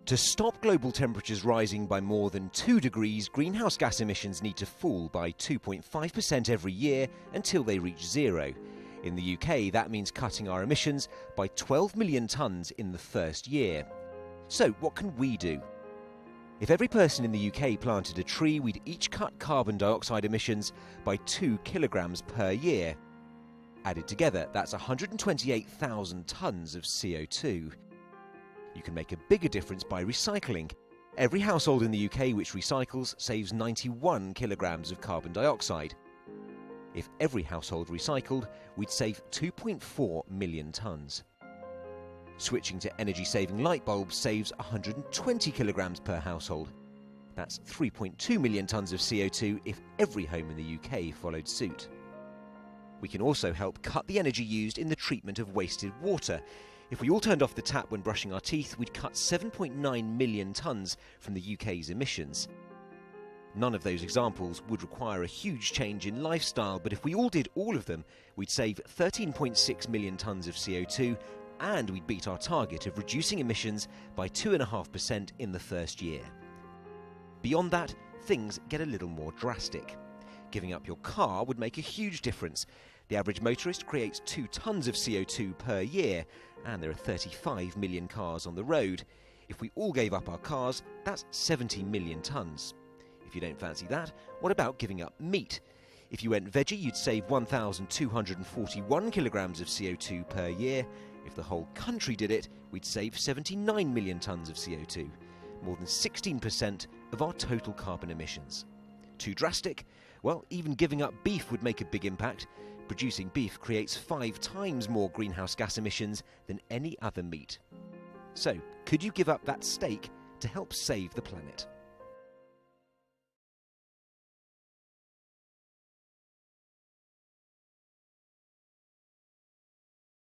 To stop global temperatures rising by more than 2 degrees, greenhouse gas emissions need to fall by 2.5% every year until they reach zero. In the UK, that means cutting our emissions by 12 million tonnes in the first year. So, what can we do? If every person in the UK planted a tree, we'd each cut carbon dioxide emissions by 2 kilograms per year. Added together, that's 128,000 tonnes of CO2. You can make a bigger difference by recycling. Every household in the UK which recycles saves 91 kilograms of carbon dioxide. If every household recycled, we'd save 2.4 million tonnes. Switching to energy-saving light bulbs saves 120 kilograms per household. That's 3.2 million tonnes of CO2 if every home in the UK followed suit. We can also help cut the energy used in the treatment of wasted water. If we all turned off the tap when brushing our teeth, we'd cut 7.9 million tonnes from the UK's emissions. None of those examples would require a huge change in lifestyle, but if we all did all of them, we'd save 13.6 million tonnes of CO2, and we'd beat our target of reducing emissions by 2.5% in the first year. Beyond that, things get a little more drastic. Giving up your car would make a huge difference. The average motorist creates 2 tonnes of CO2 per year, and there are 35 million cars on the road. If we all gave up our cars, that's 70 million tonnes. If you don't fancy that, what about giving up meat? If you went veggie, you'd save 1,241 kilograms of CO2 per year. If the whole country did it, we'd save 79 million tonnes of CO2, more than 16% of our total carbon emissions. Too drastic? Well, even giving up beef would make a big impact. Producing beef creates 5 times more greenhouse gas emissions than any other meat. So, could you give up that steak to help save the planet?